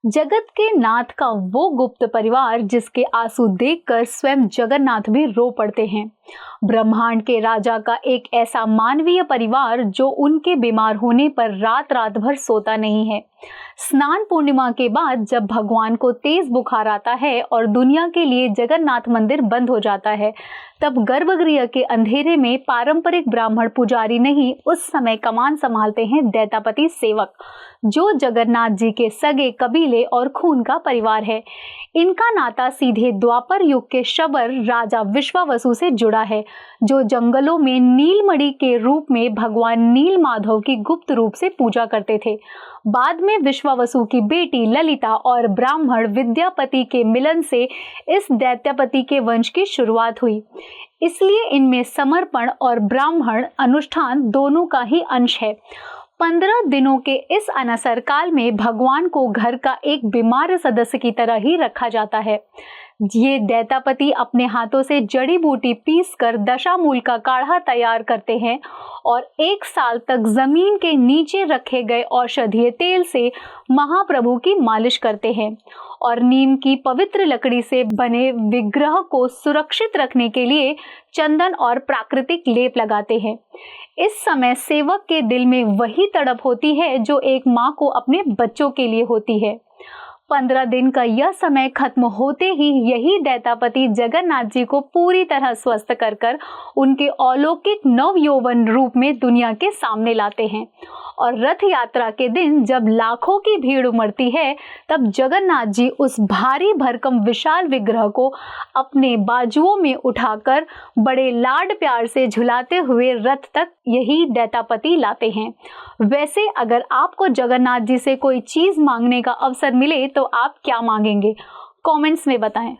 जगत के नाथ का वो गुप्त परिवार जिसके आंसू देखकर स्वयं जगन्नाथ भी रो पड़ते हैं। ब्रह्मांड के राजा का एक ऐसा मानवीय परिवार जो उनके बीमार होने पर रात रात भर सोता नहीं है। स्नान पूर्णिमा के बाद जब भगवान को तेज बुखार आता है और दुनिया के लिए जगन्नाथ मंदिर बंद हो जाता है, तब गर्भगृह के अंधेरे में पारंपरिक ब्राह्मण पुजारी नहीं, उस समय कमान संभालते हैं दैतापति सेवक, जो जगन्नाथ जी के सगे कबीले और खून का परिवार है। इनका नाता सीधे द्वापर युग के शबर राजा विश्वावसु से जुड़ा है, जो जंगलों में नीलमणि के रूप में भगवान नील माधव की गुप्त रूप से पूजा करते थे। बाद में विश्वावसु की बेटी ललिता और ब्राह्मण विद्यापति के मिलन से इस दैत्यपति के वंश की शुरुआत हुई। इसलिए इनमें समर्पण और ब्राह्मण अनुष्ठान दोनों का ही अंश है। 15 दिनों के इस अनसर काल में भगवान को घर का एक बीमार सदस्य की तरह ही रखा जाता है। ये दैतापति अपने हाथों से जड़ी बूटी पीसकर दशामूल का काढ़ा तैयार करते हैं और 1 साल तक जमीन के नीचे रखे गए औषधीय तेल से महाप्रभु की मालिश करते हैं और नीम की पवित्र लकड़ी से बने विग्रह को सुरक्षित रखने के लिए चंदन और प्राकृतिक लेप लगाते हैं। इस समय सेवक के दिल में वही तड़प होती है जो एक माँ को अपने बच्चों के लिए होती है। 15 दिन का यह समय खत्म होते ही यही दैतापति जगन्नाथ जी को पूरी तरह स्वस्थ कर उनके अलौकिक नव यौवन रूप में दुनिया के सामने लाते हैं। और रथ यात्रा के दिन जब लाखों की भीड़ उमड़ती है, तब जगन्नाथ जी उस भारी भरकम विशाल विग्रह को अपने बाजुओं में उठाकर बड़े लाड प्यार से झुलाते हुए रथ तक यही दैतापति लाते हैं। वैसे अगर आपको जगन्नाथ जी से कोई चीज मांगने का अवसर मिले तो आप क्या मांगेंगे? कमेंट्स में बताएं।